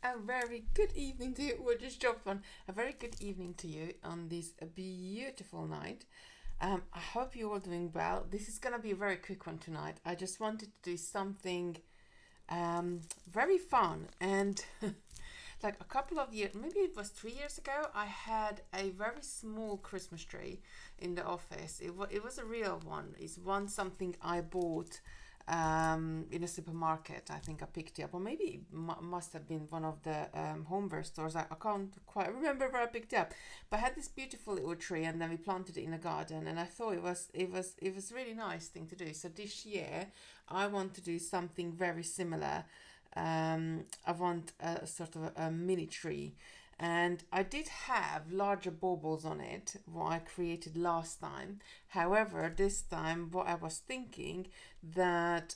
A very good evening to you. We'll just jump on. A very good evening to you on this beautiful night. I hope you're all doing well. This is going to be a very quick one tonight. I just wanted to do something very fun. And like a couple of years, maybe it was 3 years ago, I had a very small Christmas tree in the office. It was a real one. It's something I bought in a supermarket. I think I picked it up, or maybe it must have been one of the homeware stores. I can't quite remember where I picked it up, but I had this beautiful little tree, and then we planted it in a garden, and I thought it was really nice thing to do. So this year I want to do something very similar. I want a sort of a mini tree, and I did have larger baubles on it, what I created last time. However, this time what I was thinking that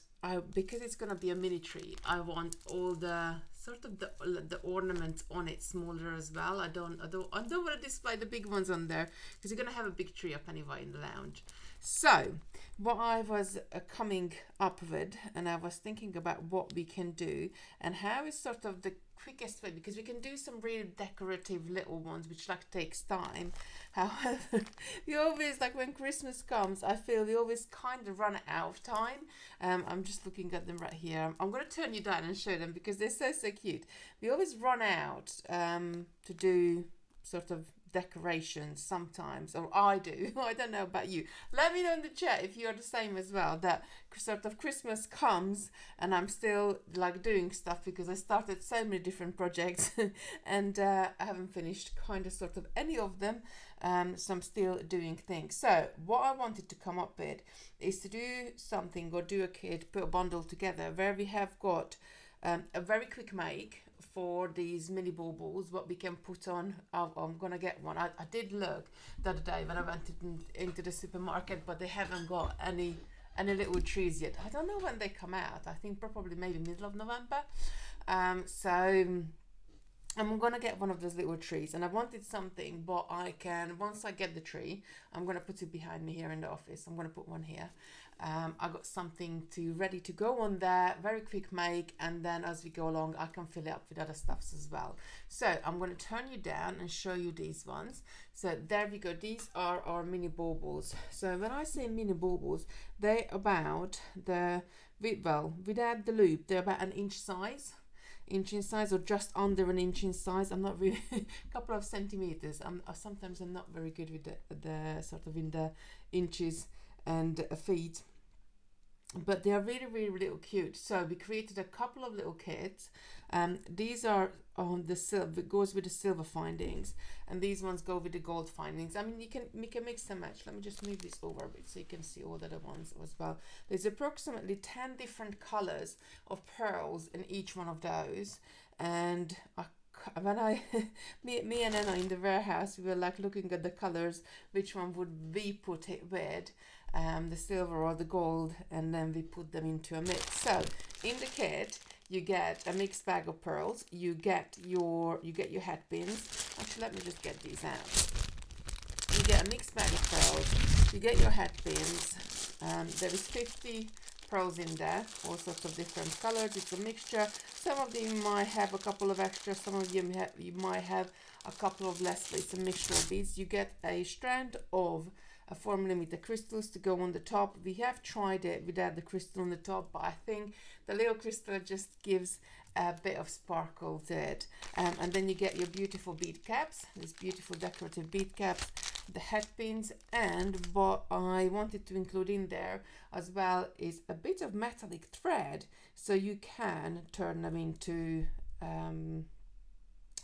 because it's gonna be a mini tree, I want all the sort of the ornaments on it smaller as well. I don't want to display the big ones on there because you're gonna have a big tree up anyway in the lounge. So what I was coming up with, and I was thinking about what we can do and how is sort of the quickest way, because we can do some really decorative little ones which like takes time. However, we always, like when Christmas comes, I feel we always kind of run out of time. I'm just looking at them right here. I'm going to turn you down and show them because they're so cute. We always run out to do sort of decorations sometimes, or I do. I don't know about you. Let me know in the chat if you're the same as well, that sort of Christmas comes and I'm still like doing stuff because I started so many different projects and I haven't finished kind of sort of any of them, so I'm still doing things. So what I wanted to come up with is to do something, or do a kit, put a bundle together where we have got a very quick make for these mini baubles, what we can put on. I'm gonna get one. I did look the other day when I went into the supermarket, but they haven't got any little trees yet. I don't know when they come out. I think probably maybe middle of November. So I'm gonna get one of those little trees, and I wanted something, but I can, once I get the tree, I'm gonna put it behind me here in the office. I'm gonna put one here. I got something ready to go on there, very quick make, and then as we go along I can fill it up with other stuffs as well. So I'm going to turn you down and show you these ones. So there we go. These are our mini baubles. So when I say mini baubles, they're about without the loop, they're about an inch in size, or just under an inch in size. I'm not really a couple of centimeters. Sometimes I'm not very good with the sort of in the inches and feet, but they are really little cute. So we created a couple of little kits. These are on the silver, it goes with the silver findings, and these ones go with the gold findings. I mean, you can mix and match. Let me just move this over a bit so you can see all the other ones as well. There's approximately 10 different colors of pearls in each one of those, and me and Anna in the warehouse, we were like looking at the colors, which one would we put it with, the silver or the gold, and then we put them into a mix. So in the kit you get a mixed bag of pearls, you get your headpins. Actually, let me just get these out. You get a mixed bag of pearls, you get your headpins. There is 50 pearls in there, all sorts of different colors. It's a mixture. Some of them might have a couple of extras, some of them you might have a couple of less, but it's a mixture of these. You get a strand of 4mm crystals to go on the top. We have tried it without the crystal on the top, but I think the little crystal just gives a bit of sparkle to it. And then you get your beautiful bead caps, these beautiful decorative bead caps, the headpins, and what I wanted to include in there as well is a bit of metallic thread, so you can turn them into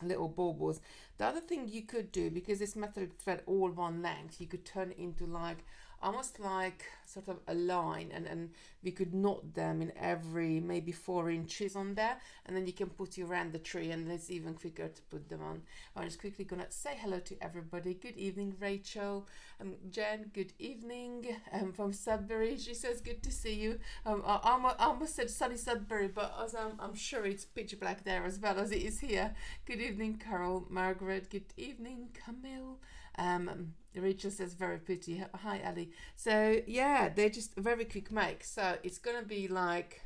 little baubles. The other thing you could do, because it's metallic thread all one length, you could turn it into like almost like sort of a line, and we could knot them in every maybe 4 inches on there, and then you can put it around the tree, and it's even quicker to put them on. I'm just quickly gonna say hello to everybody. Good evening, Rachel. Jen, good evening. From Sudbury, she says good to see you. I almost said sunny Sudbury, but as I'm sure it's pitch black there as well as it is here. Good evening, Carol. Margaret, good evening. Camille. Rachel says very pretty. Hi, Ali. So yeah, they're just a very quick make. So it's gonna be like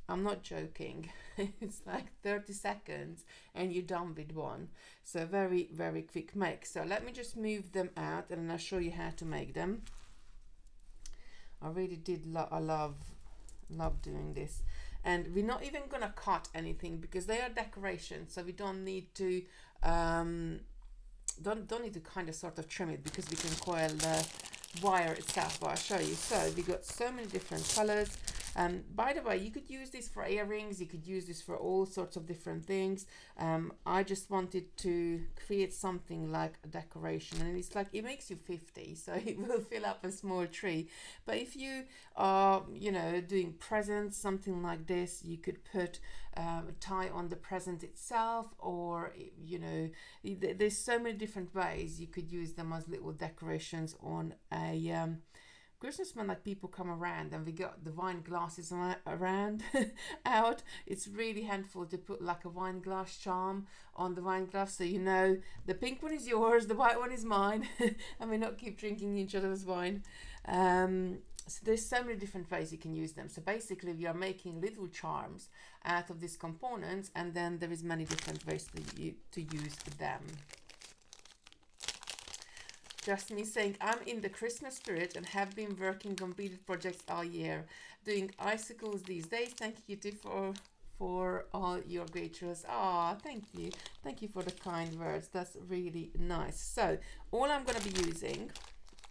I'm not joking. It's like 30 seconds and you're done with one. So very, very quick make. So let me just move them out and I'll show you how to make them. I really did I love doing this. And we're not even gonna cut anything because they are decorations, so we don't need to don't need to kind of sort of trim it because we can coil the wire itself. But I'll show you. So we got so many different colors. By the way, you could use this for earrings, you could use this for all sorts of different things. I just wanted to create something like a decoration, and it's like, it makes you 50, so it will fill up a small tree. But if you are, you know, doing presents, something like this, you could put a tie on the present itself, or, you know, there's so many different ways you could use them as little decorations on a Christmas. When like people come around and we got the wine glasses around out, it's really handful to put like a wine glass charm on the wine glass, so you know the pink one is yours, the white one is mine, and we not keep drinking each other's wine. So there's so many different ways you can use them. So basically we are making little charms out of these components, and then there is many different ways to use them. Just me saying, I'm in the Christmas spirit and have been working on beaded projects all year, doing icicles these days. Thank you, Kitty, for all your great shows. Ah, thank you for the kind words. That's really nice. So all I'm going to be using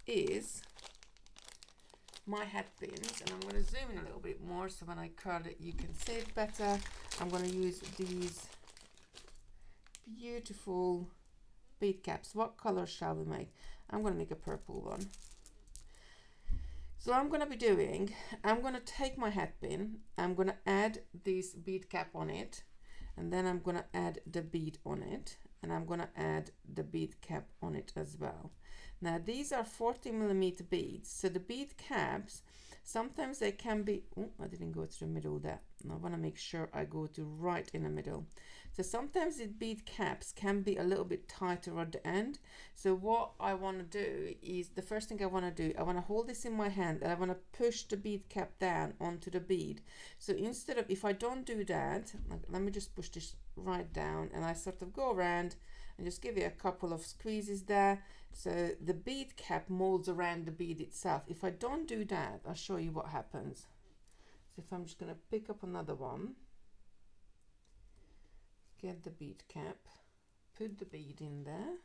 is my head pins, and I'm going to zoom in a little bit more so when I curl it you can see it better. I'm going to use these beautiful bead caps. What color shall we make? I'm going to make a purple one. So I'm going to be doing, I'm going to take my head pin, I'm going to add this bead cap on it, and then I'm going to add the bead on it, and I'm going to add the bead cap on it as well. Now these are 40mm beads, so the bead caps, sometimes they can be, oh, I didn't go to the middle there. I want to make sure I go to right in the middle. So sometimes the bead caps can be a little bit tighter at the end. So what I want to do is, the first thing I want to do, I want to hold this in my hand and I want to push the bead cap down onto the bead. So instead of, if I don't do that, let me just push this right down, and I sort of go around and just give it a couple of squeezes there. So the bead cap molds around the bead itself. If I don't do that, I'll show you what happens. So if I'm just going to pick up another one, get the bead cap, put the bead in there,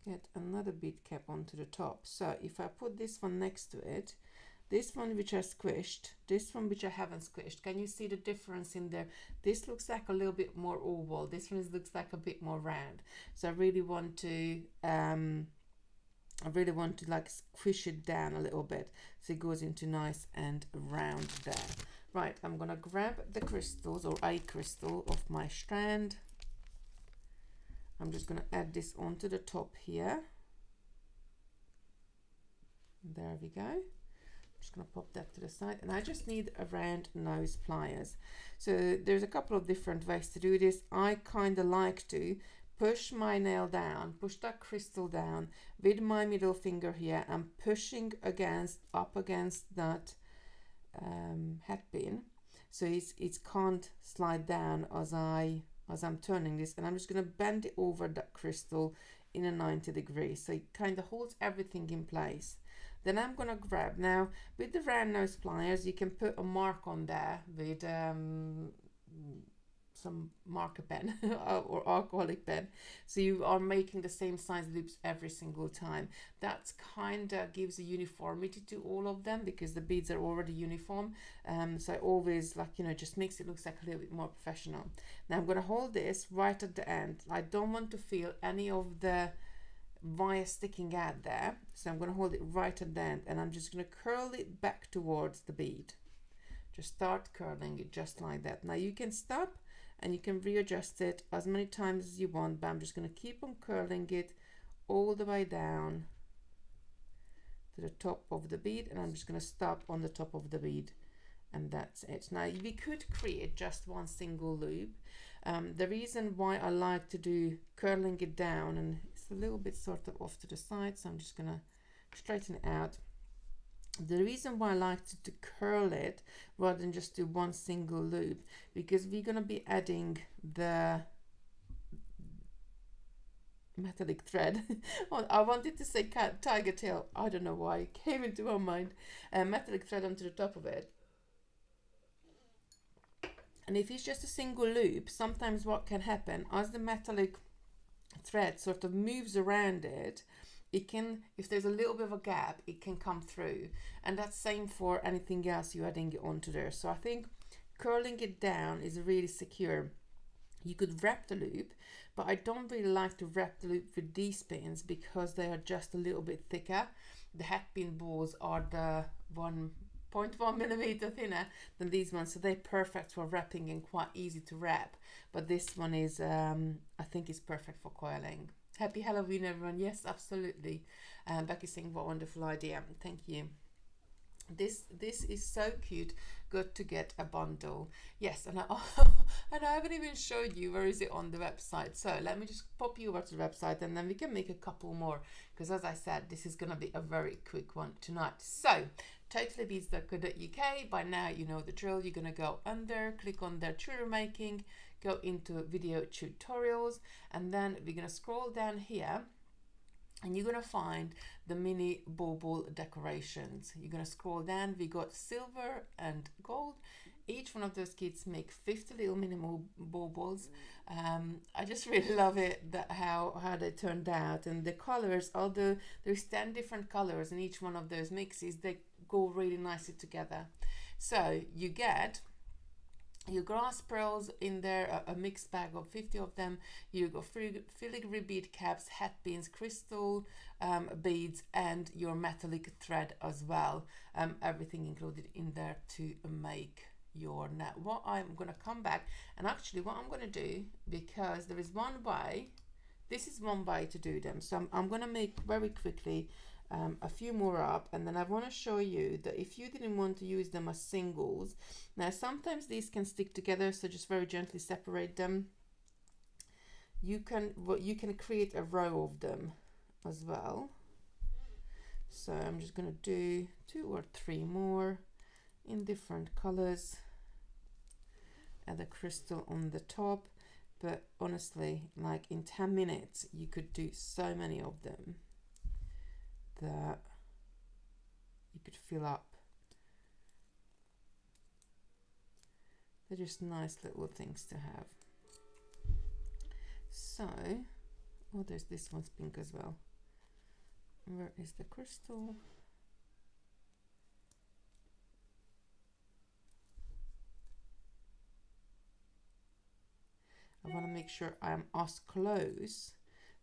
get another bead cap onto the top. So if I put this one next to it, this one which I squished, this one which I haven't squished, can you see the difference in there? This looks like a little bit more oval, this one looks like a bit more round. So I really want to like squish it down a little bit so it goes into nice and round there. Right, I'm gonna grab the crystals, or a crystal, of my strand. I'm just gonna add this onto the top here. There we go. Just gonna pop that to the side, and I just need a round nose pliers. So there's a couple of different ways to do this. I kind of like to push my nail down, push that crystal down with my middle finger here, and pushing up against that head pin, so it can't slide down as I'm turning this, and I'm just going to bend it over that crystal in a 90 degrees, so it kind of holds everything in place. Then I'm going to grab, now with the round nose pliers you can put a mark on there with some marker pen or alcoholic pen, so you are making the same size loops every single time. That's kind of gives a uniformity to all of them because the beads are already uniform. So I always, like, you know, just makes it look like a little bit more professional. Now I'm going to hold this right at the end. I don't want to feel any of the wire sticking out there, so I'm going to hold it right at the end, and I'm just going to curl it back towards the bead. Just start curling it just like that. Now you can stop and you can readjust it as many times as you want, but I'm just going to keep on curling it all the way down to the top of the bead, and I'm just going to stop on the top of the bead, and that's it. Now we could create just one single loop. The reason why I like to do curling it down, and it's a little bit sort of off to the side, so I'm just going to straighten it out. The reason why I like to curl it rather than just do one single loop, because we're going to be adding the metallic thread. Well, I wanted to say tiger tail, I don't know why it came into my mind, metallic thread onto the top of it. And if it's just a single loop, sometimes what can happen as the metallic thread sort of moves around it, it can, if there's a little bit of a gap, it can come through. And that's same for anything else you're adding onto there. So I think curling it down is really secure. You could wrap the loop, but I don't really like to wrap the loop with these pins because they are just a little bit thicker. The Headpin balls are the 1.1 millimeter thinner than these ones, so they're perfect for wrapping and quite easy to wrap. But this one is, I think, is perfect for coiling. Happy Halloween, everyone. Yes, absolutely. Becky saying, what a wonderful idea. Thank you. This is so cute. Good to get a bundle. Yes, and and I haven't even showed you where is it on the website. So let me just pop you over to the website and then we can make a couple more, because as I said, this is going to be a very quick one tonight. So totallybeads.co.uk. By now you know the drill. You're going to go under, click on their tutor making, go into video tutorials, and then we're going to scroll down here and you're going to find the mini bauble decorations. You're going to scroll down. We got silver and gold. Each one of those kits make 50 little minimal baubles. I just really love it, that how they turned out, and the colors, although there's 10 different colors in each one of those mixes, they go really nicely together. So you get your grass pearls in there, a mixed bag of 50 of them. You got filigree bead caps, Headpins, crystal beads, and your metallic thread as well. Everything included in there to make your net. What I'm going to come back, and actually what I'm going to do, because there is one way, this is one way to do them. So I'm going to make very quickly a few more up, and then I want to show you that if you didn't want to use them as singles, now sometimes these can stick together, so just very gently separate them. You can create a row of them as well. So I'm just going to do 2 or 3 more in different colors, add a crystal on the top. But honestly, like in 10 minutes you could do so many of them that you could fill up. They're just nice little things to have. So, oh, there's this one's pink as well. Where is the crystal? I want to make sure I'm as close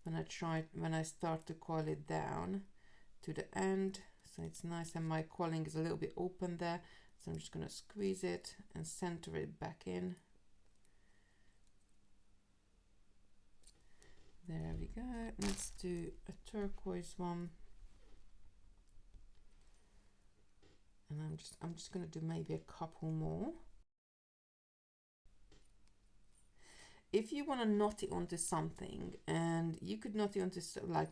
when I start to coil it down to the end, so it's nice, and my coiling is a little bit open there, so I'm just going to squeeze it and center it back in. There we go. Let's do a turquoise one, and I'm just going to do maybe a couple more. If you want to knot it onto something, and you could knot it onto, like,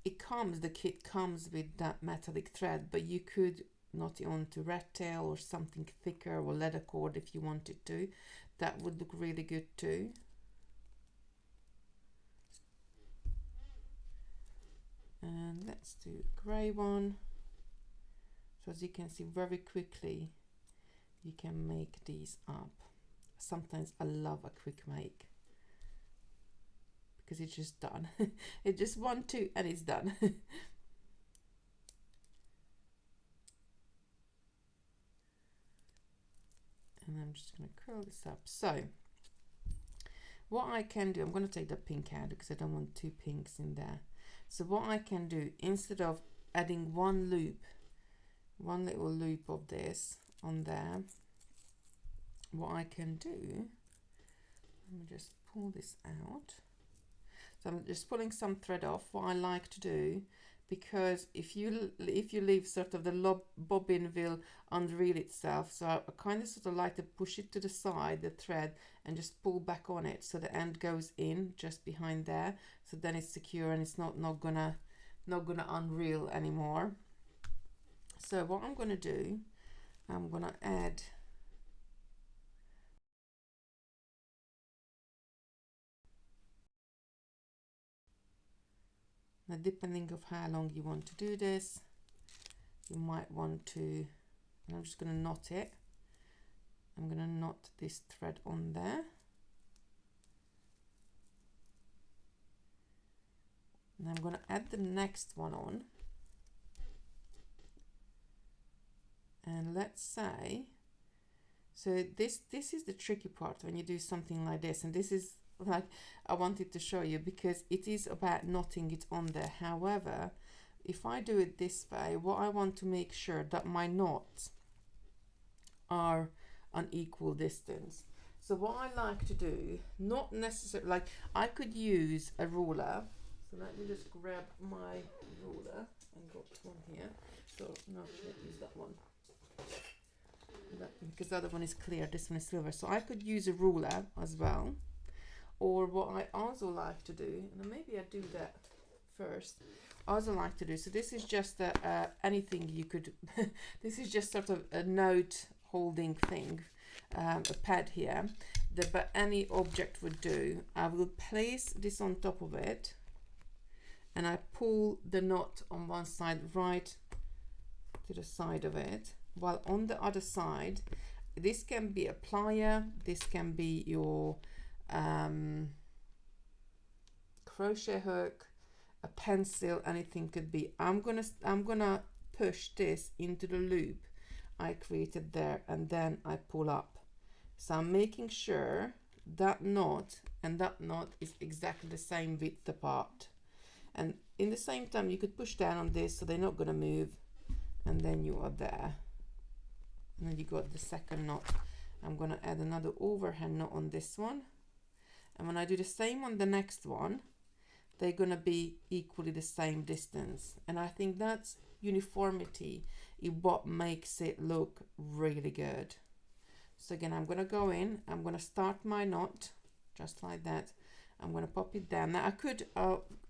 the kit comes with that metallic thread, but you could knot it onto rat tail or something thicker, or leather cord if you wanted to. That would look really good too. And let's do a grey one. So as you can see, very quickly you can make these up. Sometimes I love a quick make, because it's just done. It's just 1, 2 and it's done. And I'm just going to curl this up. So what I can do, I'm going to take the pink out because I don't want 2 pinks in there. So what I can do, instead of adding one little loop of this on there, what I can do, let me just pull this out. So I'm just pulling some thread off. What I like to do, because if you leave sort of the bobbin will unreel itself, so I kind of sort of like to push it to the side, the thread, and just pull back on it so the end goes in just behind there, so then it's secure and it's not gonna unreel anymore. So what I'm going to do, I'm going to add now, depending of how long you want to do this, you might want to, and I'm just going to knot it. I'm going to knot this thread on there. And I'm going to add the next one on. And let's say, so this is the tricky part when you do something like this, and this is like I wanted to show you because it is about knotting it on there. However, if I do it this way, what I want to make sure that my knots are an equal distance. So what I like to do, not necessarily, like I could use a ruler. So let me just grab my ruler and got one here. So no, let's use that one. Because the other one is clear, this one is silver. So I could use a ruler as well. Or what I also like to do, and maybe I do that first. I also like to do, so this is just anything you could, this is just sort of a note holding thing, a pad here, but any object would do. I will place this on top of it and I pull the knot on one side right to the side of it, while on the other side, this can be a plier, this can be your crochet hook, a pencil, anything could be. I'm gonna push this into the loop I created there, and then I pull up. So I'm making sure that knot and that knot is exactly the same width apart. And in the same time, you could push down on this so they're not gonna move, and then you are there. And then you got the second knot. I'm gonna add another overhand knot on this one. And when I do the same on the next one, they're gonna be equally the same distance. And I think that's uniformity is what makes it look really good. So again, I'm gonna go in, I'm gonna start my knot just like that. I'm gonna pop it down. Now I could,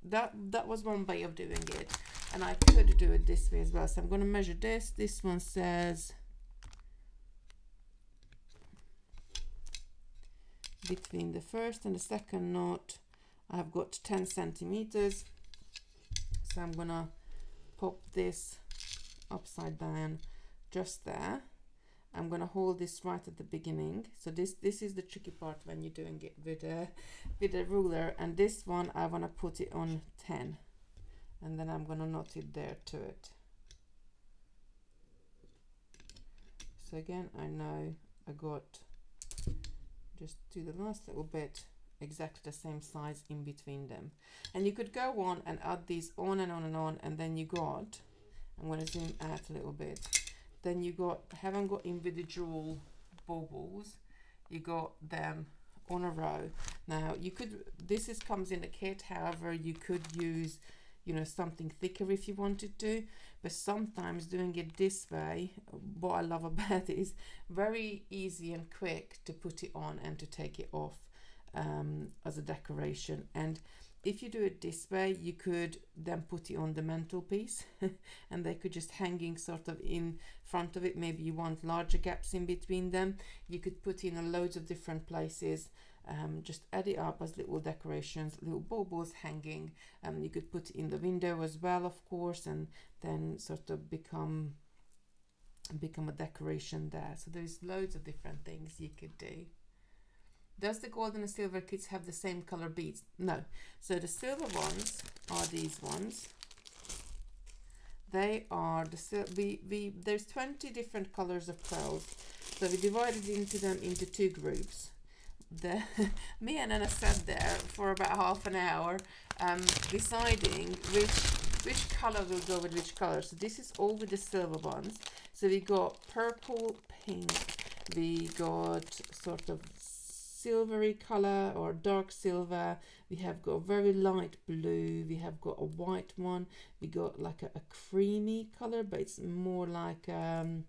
that was one way of doing it. And I could do it this way as well. So I'm gonna measure this. This one says between the first and the second knot, I've got 10 centimeters. So I'm gonna pop this upside down just there. I'm gonna hold this right at the beginning. So this is the tricky part when you're doing it with a ruler. And this one I wanna put it on 10, and then I'm gonna knot it there to it. So again, I know I got, just do the last little bit exactly the same size in between them. And you could go on and add these on and on and on, and then you got, I'm going to zoom out a little bit, then you got, haven't got individual baubles, you got them on a row. Now you could, this is comes in a kit, however you could use, you know, something thicker if you wanted to, but sometimes doing it this way, what I love about it is very easy and quick to put it on and to take it off as a decoration. And if you do it this way, you could then put it on the mantelpiece and they could just hanging sort of in front of it. Maybe you want larger gaps in between them, you could put in loads of different places. Just add it up as little decorations, little baubles hanging. You could put it in the window as well, of course, and then sort of become a decoration there. So there's loads of different things you could do. Does the gold and the silver kits have the same color beads? No. So the silver ones are these ones. They are the there's 20 different colors of pearls. So we divided into them into two groups. Me and Anna sat there for about half an hour deciding which color will go with which color. So this is all with the silver ones. So we got purple, pink, we got sort of silvery color or dark silver, we have got very light blue, we have got a white one, we got like a creamy color, but it's more like an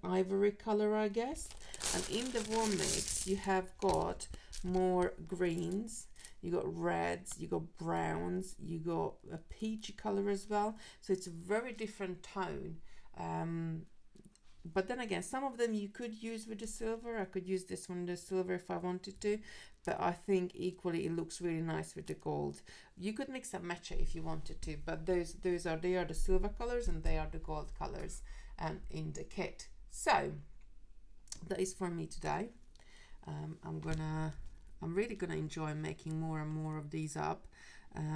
ivory color, I guess. And in the warm mix you have got more greens, you got reds, you got browns, you got a peachy color as well. So it's a very different tone But then again, some of them you could use with the silver. I could use this one, the silver, if I wanted to, but I think equally it looks really nice with the gold. You could mix and match it if you wanted to, but they are the silver colors and they are the gold colors in the kit. So that is for me today. I'm really gonna enjoy making more and more of these up.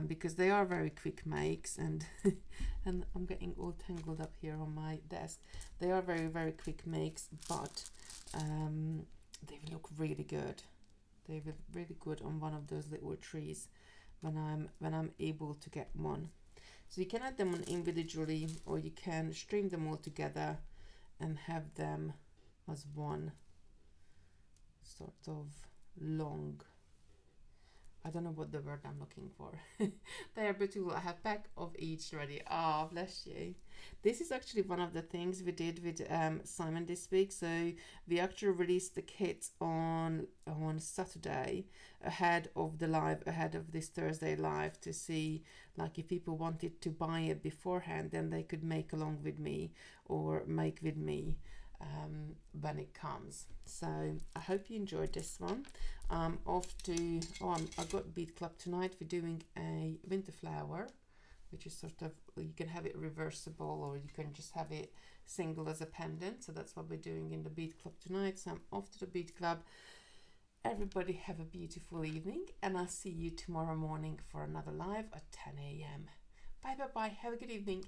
Because they are very quick makes, and and I'm getting all tangled up here on my desk. They are very, very quick makes, but they look really good. They look really good on one of those little trees when I'm able to get one. So you can add them on individually, or you can string them all together and have them as one sort of long, I don't know what the word I'm looking for. They are beautiful. I have a pack of each ready. Oh, bless you. This is actually one of the things we did with Simon this week. So we actually released the kit on Saturday ahead of the live, ahead of this Thursday live, to see like if people wanted to buy it beforehand, then they could make along with me or make with me when it comes. So I hope you enjoyed this one. Off to I got BeadClub tonight. We're doing a winter flower, which is sort of, you can have it reversible or you can just have it single as a pendant. So that's what we're doing in the BeadClub tonight. So I'm off to the BeadClub. Everybody have a beautiful evening, and I'll see you tomorrow morning for another live at 10 a.m. Bye bye bye. Have a good evening.